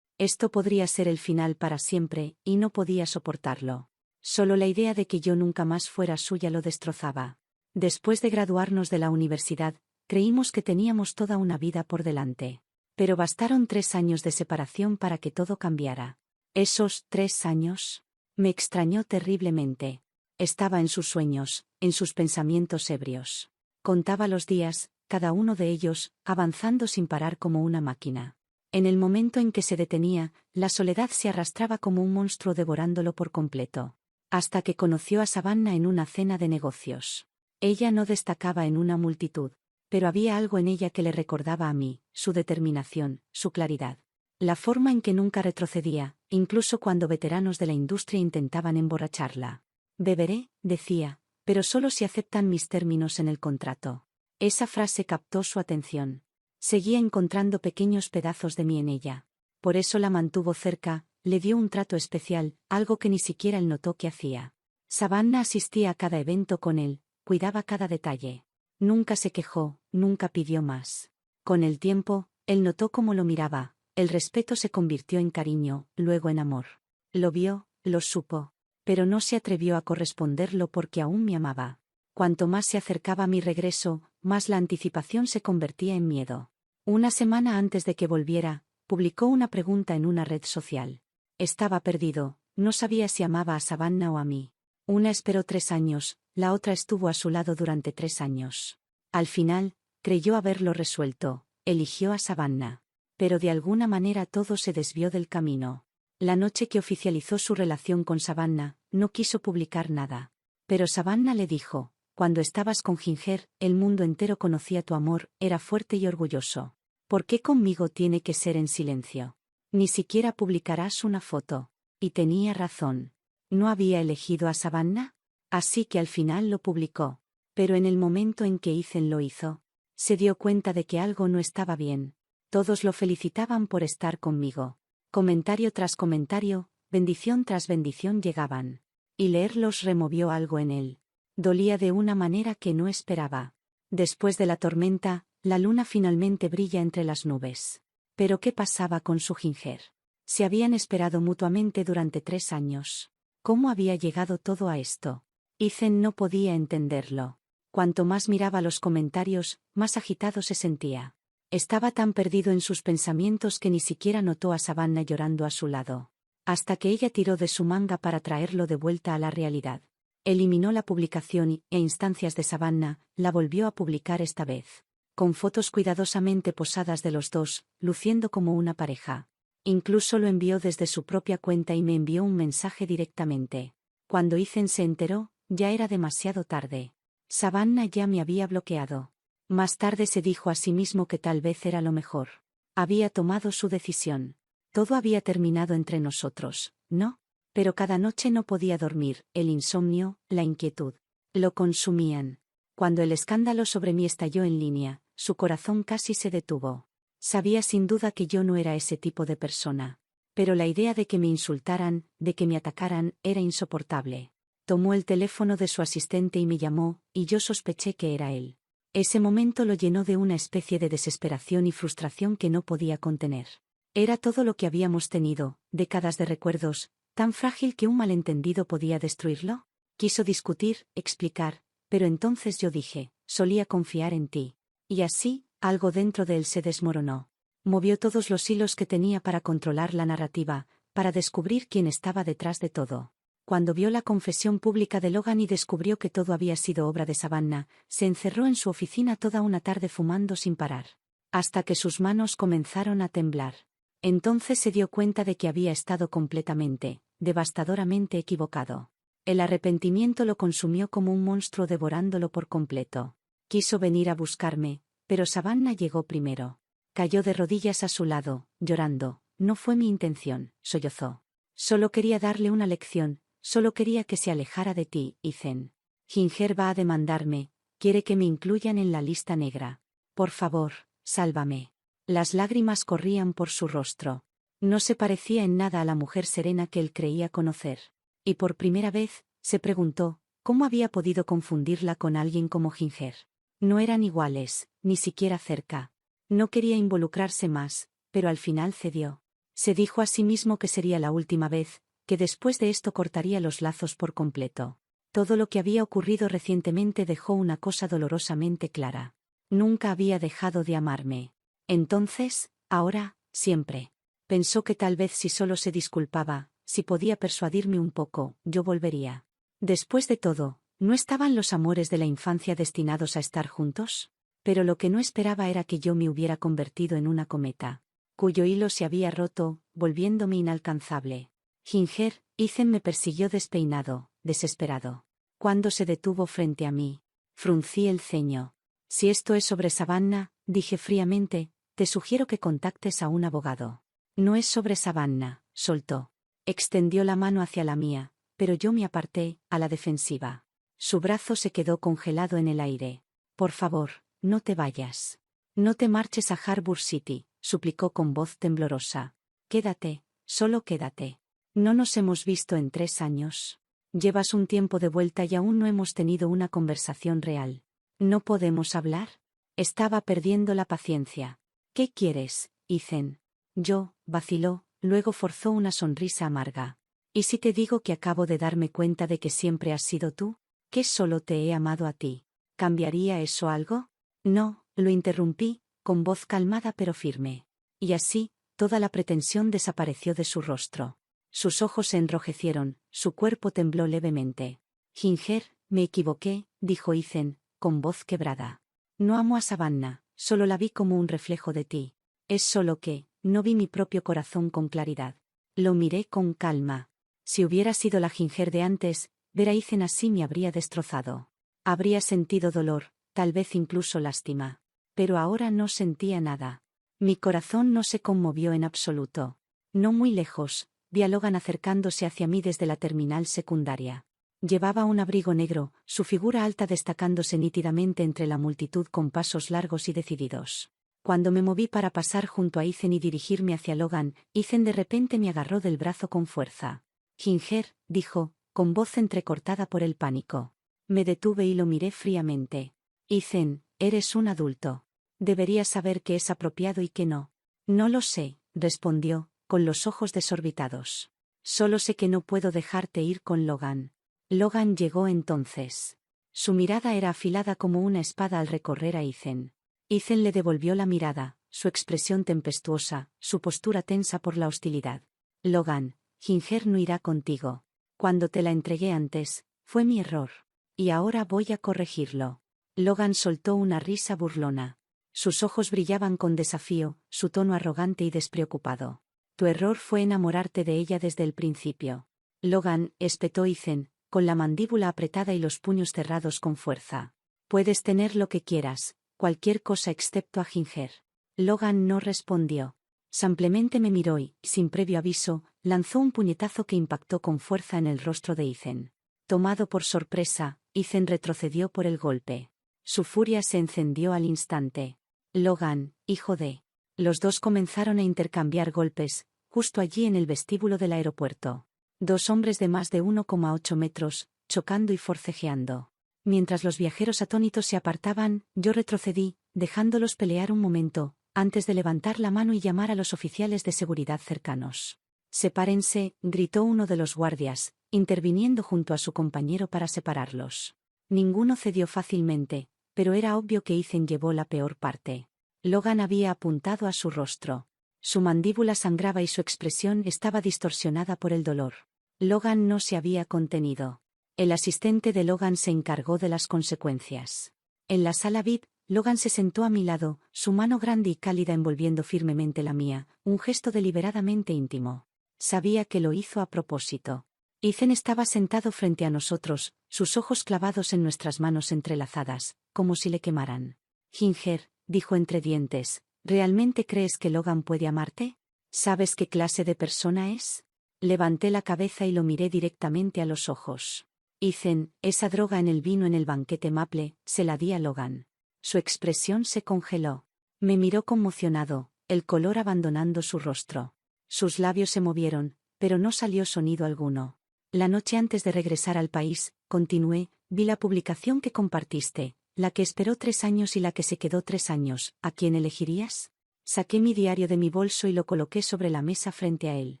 esto podría ser el final para siempre, y no podía soportarlo. Solo la idea de que yo nunca más fuera suya lo destrozaba. Después de graduarnos de la universidad, creímos que teníamos toda una vida por delante. Pero bastaron 3 años de separación para que todo cambiara. Esos 3 años me extrañó terriblemente. Estaba en sus sueños, en sus pensamientos ebrios. Contaba los días, cada uno de ellos, avanzando sin parar como una máquina. En el momento en que se detenía, la soledad se arrastraba como un monstruo devorándolo por completo. Hasta que conoció a Savannah en una cena de negocios. Ella no destacaba en una multitud, pero había algo en ella que le recordaba a mí, su determinación, su claridad. La forma en que nunca retrocedía, incluso cuando veteranos de la industria intentaban emborracharla. Beberé, decía, pero solo si aceptan mis términos en el contrato. Esa frase captó su atención. Seguía encontrando pequeños pedazos de mí en ella. Por eso la mantuvo cerca, le dio un trato especial, algo que ni siquiera él notó que hacía. Savannah asistía a cada evento con él, cuidaba cada detalle. Nunca se quejó, nunca pidió más. Con el tiempo, él notó cómo lo miraba, el respeto se convirtió en cariño, luego en amor. Lo vio, lo supo, pero no se atrevió a corresponderlo porque aún me amaba. Cuanto más se acercaba a mi regreso, más la anticipación se convertía en miedo. Una semana antes de que volviera, publicó una pregunta en una red social. Estaba perdido, no sabía si amaba a Savannah o a mí. Una esperó 3 años, la otra estuvo a su lado durante 3 años. Al final, creyó haberlo resuelto, eligió a Savannah. Pero de alguna manera todo se desvió del camino. La noche que oficializó su relación con Savannah, no quiso publicar nada. Pero Savannah le dijo: cuando estabas con Ginger, el mundo entero conocía tu amor, era fuerte y orgulloso. ¿Por qué conmigo tiene que ser en silencio? Ni siquiera publicarás una foto. Y tenía razón. ¿No había elegido a Savannah? Así que al final lo publicó. Pero en el momento en que Ethan lo hizo, se dio cuenta de que algo no estaba bien. Todos lo felicitaban por estar conmigo. Comentario tras comentario, bendición tras bendición llegaban. Y leerlos removió algo en él. Dolía de una manera que no esperaba. Después de la tormenta, la luna finalmente brilla entre las nubes. ¿Pero qué pasaba con su Ginger? Se habían esperado mutuamente durante 3 años. ¿Cómo había llegado todo a esto? Ethan no podía entenderlo. Cuanto más miraba los comentarios, más agitado se sentía. Estaba tan perdido en sus pensamientos que ni siquiera notó a Savannah llorando a su lado. Hasta que ella tiró de su manga para traerlo de vuelta a la realidad. Eliminó la publicación y, a instancias de Savannah, la volvió a publicar esta vez. Con fotos cuidadosamente posadas de los dos, luciendo como una pareja. Incluso lo envió desde su propia cuenta y me envió un mensaje directamente. Cuando Ethan se enteró, ya era demasiado tarde. Savannah ya me había bloqueado. Más tarde se dijo a sí mismo que tal vez era lo mejor. Había tomado su decisión. Todo había terminado entre nosotros, ¿no? Pero cada noche no podía dormir, el insomnio, la inquietud. Lo consumían. Cuando el escándalo sobre mí estalló en línea, su corazón casi se detuvo. Sabía sin duda que yo no era ese tipo de persona. Pero la idea de que me insultaran, de que me atacaran, era insoportable. Tomó el teléfono de su asistente y me llamó, y yo sospeché que era él. Ese momento lo llenó de una especie de desesperación y frustración que no podía contener. Era todo lo que habíamos tenido, décadas de recuerdos, tan frágil que un malentendido podía destruirlo. Quiso discutir, explicar, pero entonces yo dije: solía confiar en ti. Y así, algo dentro de él se desmoronó. Movió todos los hilos que tenía para controlar la narrativa, para descubrir quién estaba detrás de todo. Cuando vio la confesión pública de Logan y descubrió que todo había sido obra de Savannah, se encerró en su oficina toda una tarde fumando sin parar. Hasta que sus manos comenzaron a temblar. Entonces se dio cuenta de que había estado completamente, devastadoramente equivocado. El arrepentimiento lo consumió como un monstruo devorándolo por completo. Quiso venir a buscarme, pero Savannah llegó primero. Cayó de rodillas a su lado, llorando. No fue mi intención, sollozó. Solo quería darle una lección, solo quería que se alejara de ti, Ethan. Ginger va a demandarme, quiere que me incluyan en la lista negra. Por favor, sálvame. Las lágrimas corrían por su rostro. No se parecía en nada a la mujer serena que él creía conocer. Y por primera vez, se preguntó, ¿cómo había podido confundirla con alguien como Ginger? No eran iguales, ni siquiera cerca. No quería involucrarse más, pero al final cedió. Se dijo a sí mismo que sería la última vez, que después de esto cortaría los lazos por completo. Todo lo que había ocurrido recientemente dejó una cosa dolorosamente clara. Nunca había dejado de amarme. Entonces, ahora, siempre. Pensó que tal vez si solo se disculpaba, si podía persuadirme un poco, yo volvería. Después de todo, ¿no estaban los amores de la infancia destinados a estar juntos? Pero lo que no esperaba era que yo me hubiera convertido en una cometa, cuyo hilo se había roto, volviéndome inalcanzable. Ginger, Ethan me persiguió despeinado, desesperado. Cuando se detuvo frente a mí, fruncí el ceño. Si esto es sobre Savannah, dije fríamente, te sugiero que contactes a un abogado. No es sobre Savannah, soltó. Extendió la mano hacia la mía, pero yo me aparté, a la defensiva. Su brazo se quedó congelado en el aire. Por favor, no te vayas. No te marches a Harbour City, suplicó con voz temblorosa. Quédate, solo quédate. No nos hemos visto en 3 años. Llevas un tiempo de vuelta y aún no hemos tenido una conversación real. ¿No podemos hablar? Estaba perdiendo la paciencia. ¿Qué quieres, Ethan? Yo, vaciló, luego forzó una sonrisa amarga. ¿Y si te digo que acabo de darme cuenta de que siempre has sido tú? ¿Que solo te he amado a ti? ¿Cambiaría eso algo? No, lo interrumpí, con voz calmada pero firme. Y así, toda la pretensión desapareció de su rostro. Sus ojos se enrojecieron, su cuerpo tembló levemente. Ginger, me equivoqué, dijo Ethan, con voz quebrada. No amo a Savannah, solo la vi como un reflejo de ti. Es solo que, no vi mi propio corazón con claridad. Lo miré con calma. Si hubiera sido la Ginger de antes, ver a Ethan así me habría destrozado. Habría sentido dolor, tal vez incluso lástima. Pero ahora no sentía nada. Mi corazón no se conmovió en absoluto. No muy lejos, vi a Logan acercándose hacia mí desde la terminal secundaria. Llevaba un abrigo negro, su figura alta destacándose nítidamente entre la multitud con pasos largos y decididos. Cuando me moví para pasar junto a Ethan y dirigirme hacia Logan, Ethan de repente me agarró del brazo con fuerza. Ginger, dijo, con voz entrecortada por el pánico. Me detuve y lo miré fríamente. Ethan, eres un adulto. Deberías saber qué es apropiado y qué no. No lo sé, respondió, con los ojos desorbitados. Solo sé que no puedo dejarte ir con Logan. Logan llegó entonces. Su mirada era afilada como una espada al recorrer a Ethan. Ethan le devolvió la mirada, su expresión tempestuosa, su postura tensa por la hostilidad. Logan, Ginger no irá contigo. Cuando te la entregué antes, fue mi error. Y ahora voy a corregirlo. Logan soltó una risa burlona. Sus ojos brillaban con desafío, su tono arrogante y despreocupado. Tu error fue enamorarte de ella desde el principio. Logan, espetó Ethan, con la mandíbula apretada y los puños cerrados con fuerza. Puedes tener lo que quieras, cualquier cosa excepto a Ginger. Logan no respondió. Simplemente me miró y, sin previo aviso, lanzó un puñetazo que impactó con fuerza en el rostro de Ethan. Tomado por sorpresa, Ethan retrocedió por el golpe. Su furia se encendió al instante. Logan, hijo de... Los dos comenzaron a intercambiar golpes, justo allí en el vestíbulo del aeropuerto. 2 hombres de más de 1,8 metros, chocando y forcejeando. Mientras los viajeros atónitos se apartaban, yo retrocedí, dejándolos pelear un momento, antes de levantar la mano y llamar a los oficiales de seguridad cercanos. Sepárense, gritó uno de los guardias, interviniendo junto a su compañero para separarlos. Ninguno cedió fácilmente, pero era obvio que Ethan llevó la peor parte. Logan había apuntado a su rostro. Su mandíbula sangraba y su expresión estaba distorsionada por el dolor. Logan no se había contenido. El asistente de Logan se encargó de las consecuencias. En la sala VIP, Logan se sentó a mi lado, su mano grande y cálida envolviendo firmemente la mía, un gesto deliberadamente íntimo. Sabía que lo hizo a propósito. Ethan estaba sentado frente a nosotros, sus ojos clavados en nuestras manos entrelazadas, como si le quemaran. Ginger, dijo entre dientes, ¿realmente crees que Logan puede amarte? ¿Sabes qué clase de persona es? Levanté la cabeza y lo miré directamente a los ojos. Ethan, esa droga en el vino en el banquete Maple, se la di a Logan. Su expresión se congeló. Me miró conmocionado, el color abandonando su rostro. Sus labios se movieron, pero no salió sonido alguno. La noche antes de regresar al país, continué, vi la publicación que compartiste, la que esperó 3 años y la que se quedó 3 años. ¿A quién elegirías? Saqué mi diario de mi bolso y lo coloqué sobre la mesa frente a él.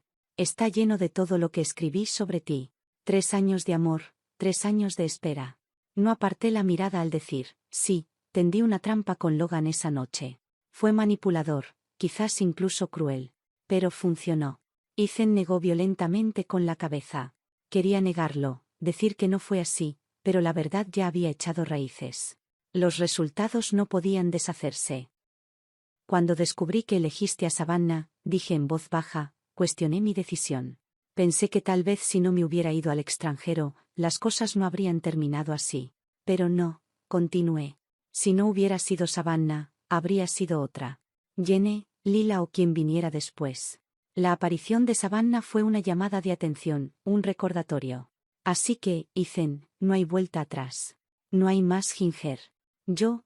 Está lleno de todo lo que escribí sobre ti. 3 años de amor, 3 años de espera. No aparté la mirada al decir, sí, tendí una trampa con Logan esa noche. Fue manipulador, quizás incluso cruel. Pero funcionó. Ethan negó violentamente con la cabeza. Quería negarlo, decir que no fue así, pero la verdad ya había echado raíces. Los resultados no podían deshacerse. Cuando descubrí que elegiste a Savannah, dije en voz baja, cuestioné mi decisión. Pensé que tal vez si no me hubiera ido al extranjero, las cosas no habrían terminado así. Pero no, continué. Si no hubiera sido Savannah, habría sido otra. Jenny, Lila o quien viniera después. La aparición de Savannah fue una llamada de atención, un recordatorio. Así que, Ethan, no hay vuelta atrás. No hay más Ginger.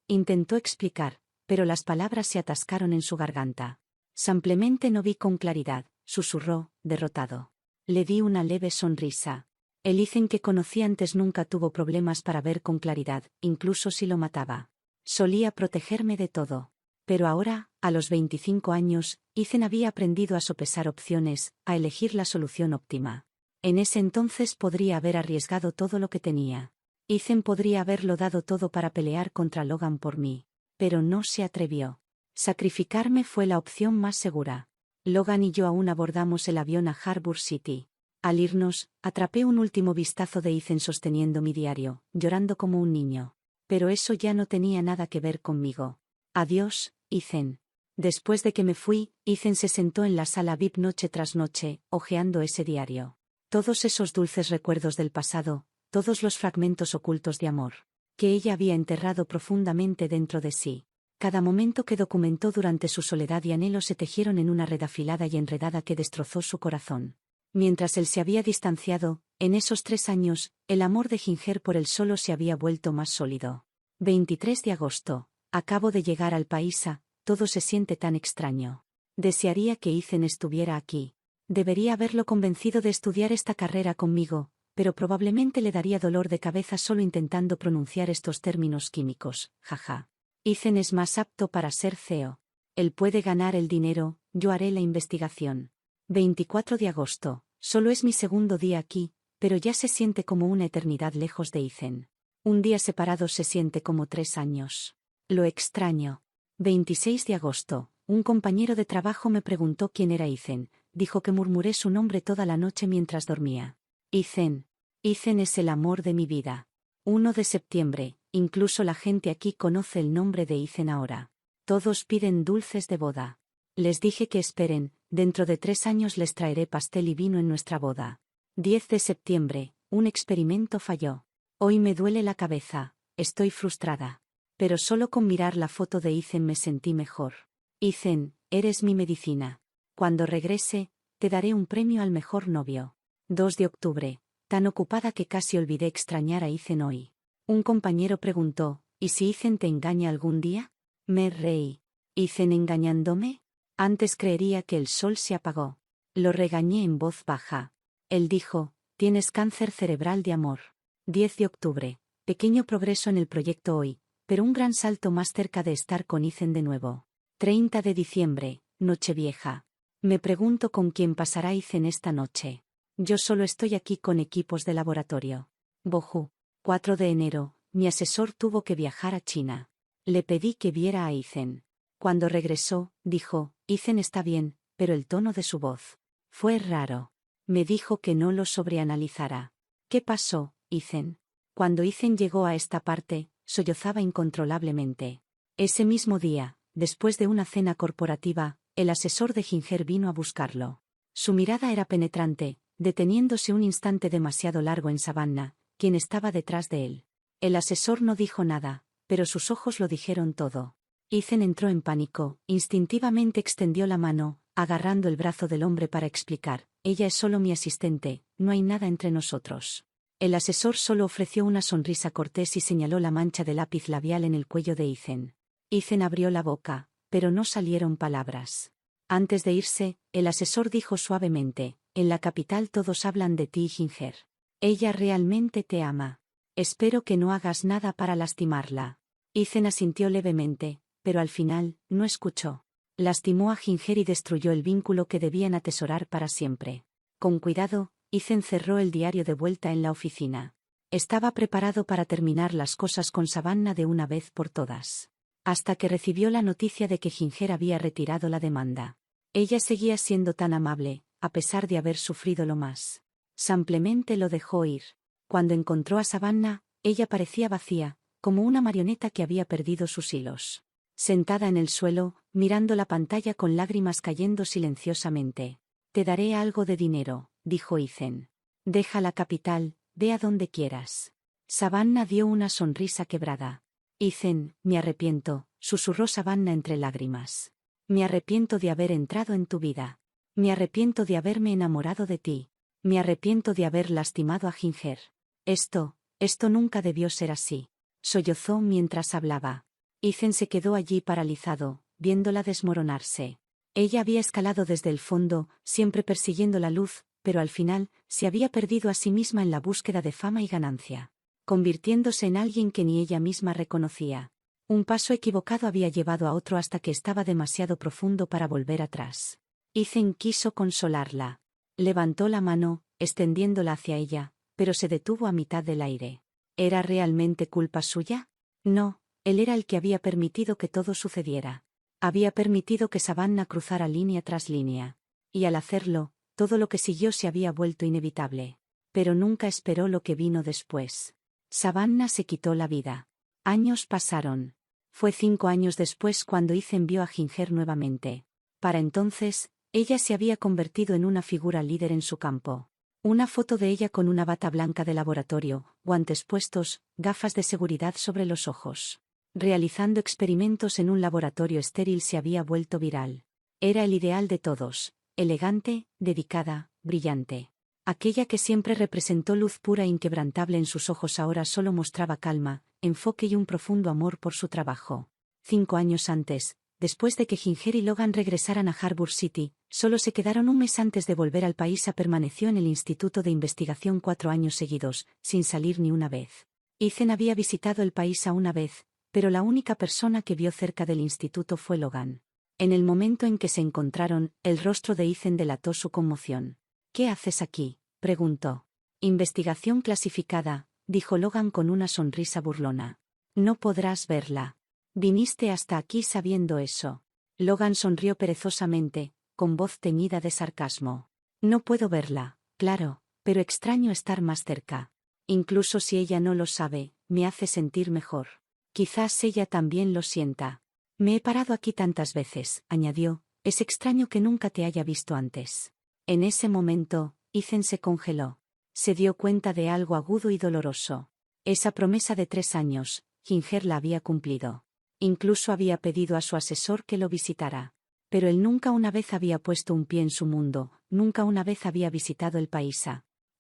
Intentó explicar, pero las palabras se atascaron en su garganta. Simplemente no vi con claridad, susurró, derrotado. Le di una leve sonrisa. El Ethan que conocí antes nunca tuvo problemas para ver con claridad, incluso si lo mataba. Solía protegerme de todo. Pero ahora, a los 25 años, Ethan había aprendido a sopesar opciones, a elegir la solución óptima. En ese entonces podría haber arriesgado todo lo que tenía. Ethan podría haberlo dado todo para pelear contra Logan por mí. Pero no se atrevió. Sacrificarme fue la opción más segura. Logan y yo aún abordamos el avión a Harbor City. Al irnos, atrapé un último vistazo de Ethan sosteniendo mi diario, llorando como un niño. Pero eso ya no tenía nada que ver conmigo. Adiós, Ethan. Después de que me fui, Ethan se sentó en la sala VIP noche tras noche, hojeando ese diario. Todos esos dulces recuerdos del pasado, todos los fragmentos ocultos de amor, que ella había enterrado profundamente dentro de sí. Cada momento que documentó durante su soledad y anhelo se tejieron en una red afilada y enredada que destrozó su corazón. Mientras él se había distanciado, en esos 3 años, el amor de Ginger por él solo se había vuelto más sólido. 23 de agosto. Acabo de llegar al país. Todo se siente tan extraño. Desearía que Ethan estuviera aquí. Debería haberlo convencido de estudiar esta carrera conmigo, pero probablemente le daría dolor de cabeza solo intentando pronunciar estos términos químicos, jaja. Ethan es más apto para ser CEO. Él puede ganar el dinero, yo haré la investigación. 24 de agosto. Solo es mi segundo día aquí, pero ya se siente como una eternidad lejos de Ethan. Un día separado se siente como 3 años. Lo extraño. 26 de agosto. Un compañero de trabajo me preguntó quién era Ethan. Dijo que murmuré su nombre toda la noche mientras dormía. Ethan. Ethan es el amor de mi vida. 1 de septiembre. Incluso la gente aquí conoce el nombre de Ethan ahora. Todos piden dulces de boda. Les dije que esperen, dentro de 3 años les traeré pastel y vino en nuestra boda. 10 de septiembre. Un experimento falló. Hoy me duele la cabeza. Estoy frustrada. Pero solo con mirar la foto de Ethan me sentí mejor. Ethan, eres mi medicina. Cuando regrese, te daré un premio al mejor novio. 2 de octubre. Tan ocupada que casi olvidé extrañar a Ethan hoy. Un compañero preguntó, ¿y si Ethan te engaña algún día? Me reí. ¿Ethan engañándome? Antes creería que el sol se apagó. Lo regañé en voz baja. Él dijo, tienes cáncer cerebral de amor. 10 de octubre. Pequeño progreso en el proyecto hoy, pero un gran salto más cerca de estar con Ethan de nuevo. 30 de diciembre, Nochevieja. Me pregunto con quién pasará Ethan esta noche. Yo solo estoy aquí con equipos de laboratorio. Boju. 4 de enero, mi asesor tuvo que viajar a China. Le pedí que viera a Ethan. Cuando regresó, dijo, Ethan está bien, pero el tono de su voz fue raro. Me dijo que no lo sobreanalizara. ¿Qué pasó, Ethan? Cuando Ethan llegó a esta parte, sollozaba incontrolablemente. Ese mismo día, después de una cena corporativa, el asesor de Ginger vino a buscarlo. Su mirada era penetrante, deteniéndose un instante demasiado largo en Savannah, quien estaba detrás de él. El asesor no dijo nada, pero sus ojos lo dijeron todo. Ethan entró en pánico, instintivamente extendió la mano, agarrando el brazo del hombre para explicar, ella es solo mi asistente, no hay nada entre nosotros. El asesor solo ofreció una sonrisa cortés y señaló la mancha de lápiz labial en el cuello de Ethan. Ethan abrió la boca, pero no salieron palabras. Antes de irse, el asesor dijo suavemente: en la capital todos hablan de ti, Ginger. Ella realmente te ama. Espero que no hagas nada para lastimarla. Ethan asintió levemente, pero al final, no escuchó. Lastimó a Ginger y destruyó el vínculo que debían atesorar para siempre. Con cuidado, Ethan cerró el diario de vuelta en la oficina. Estaba preparado para terminar las cosas con Savannah de una vez por todas. Hasta que recibió la noticia de que Ginger había retirado la demanda. Ella seguía siendo tan amable, a pesar de haber sufrido lo más. Simplemente lo dejó ir. Cuando encontró a Savannah, ella parecía vacía, como una marioneta que había perdido sus hilos. Sentada en el suelo, mirando la pantalla con lágrimas cayendo silenciosamente. Te daré algo de dinero, dijo Ethan. Deja la capital, ve a donde quieras. Savannah dio una sonrisa quebrada. Ethan, me arrepiento, susurró Savannah entre lágrimas. Me arrepiento de haber entrado en tu vida. Me arrepiento de haberme enamorado de ti. Me arrepiento de haber lastimado a Ginger. Esto nunca debió ser así. Sollozó mientras hablaba. Ethan se quedó allí paralizado, viéndola desmoronarse. Ella había escalado desde el fondo, siempre persiguiendo la luz, pero al final, se había perdido a sí misma en la búsqueda de fama y ganancia, convirtiéndose en alguien que ni ella misma reconocía. Un paso equivocado había llevado a otro hasta que estaba demasiado profundo para volver atrás. Ethan quiso consolarla. Levantó la mano, extendiéndola hacia ella, pero se detuvo a mitad del aire. ¿Era realmente culpa suya? No. Él era el que había permitido que todo sucediera. Había permitido que Savannah cruzara línea tras línea. Y al hacerlo, todo lo que siguió se había vuelto inevitable. Pero nunca esperó lo que vino después. Savannah se quitó la vida. Años pasaron. Fue 5 años después cuando Ethan vio a Ginger nuevamente. Para entonces, ella se había convertido en una figura líder en su campo. Una foto de ella con una bata blanca de laboratorio, guantes puestos, gafas de seguridad sobre los ojos. Realizando experimentos en un laboratorio estéril se había vuelto viral. Era el ideal de todos, elegante, dedicada, brillante. Aquella que siempre representó luz pura e inquebrantable en sus ojos ahora solo mostraba calma, enfoque y un profundo amor por su trabajo. 5 años antes, después de que Ginger y Logan regresaran a Harbor City, solo se quedaron un mes antes de volver al país. Permaneció en el Instituto de Investigación 4 años seguidos, sin salir ni una vez. Ethan había visitado el país una vez, pero la única persona que vio cerca del instituto fue Logan. En el momento en que se encontraron, el rostro de Ethan delató su conmoción. ¿Qué haces aquí?, preguntó. Investigación clasificada, dijo Logan con una sonrisa burlona. No podrás verla. Viniste hasta aquí sabiendo eso. Logan sonrió perezosamente, con voz teñida de sarcasmo. No puedo verla, claro, pero extraño estar más cerca. Incluso si ella no lo sabe, me hace sentir mejor. Quizás ella también lo sienta. Me he parado aquí tantas veces, añadió, es extraño que nunca te haya visto antes. En ese momento, Ethan se congeló. Se dio cuenta de algo agudo y doloroso. Esa promesa de 3 años, Ginger la había cumplido. Incluso había pedido a su asesor que lo visitara. Pero él nunca una vez había puesto un pie en su mundo, nunca una vez había visitado el país.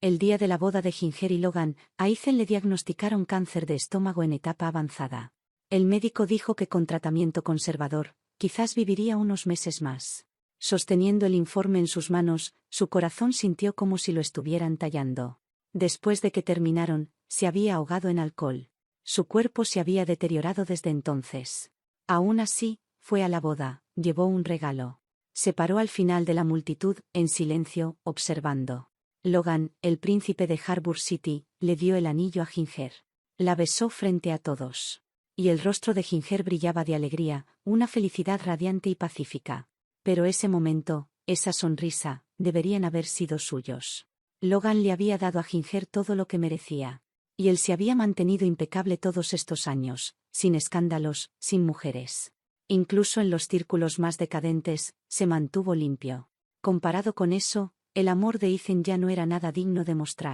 El día de la boda de Ginger y Logan, a Ethan le diagnosticaron cáncer de estómago en etapa avanzada. El médico dijo que con tratamiento conservador, quizás viviría unos meses más. Sosteniendo el informe en sus manos, su corazón sintió como si lo estuvieran tallando. Después de que terminaron, se había ahogado en alcohol. Su cuerpo se había deteriorado desde entonces. Aún así, fue a la boda, llevó un regalo. Se paró al final de la multitud, en silencio, observando. Logan, el príncipe de Harbor City, le dio el anillo a Ginger. La besó frente a todos. Y el rostro de Ginger brillaba de alegría, una felicidad radiante y pacífica. Pero ese momento, esa sonrisa, deberían haber sido suyos. Logan le había dado a Ginger todo lo que merecía. Y él se había mantenido impecable todos estos años, sin escándalos, sin mujeres. Incluso en los círculos más decadentes, se mantuvo limpio. Comparado con eso, el amor de Ethan ya no era nada digno de mostrar.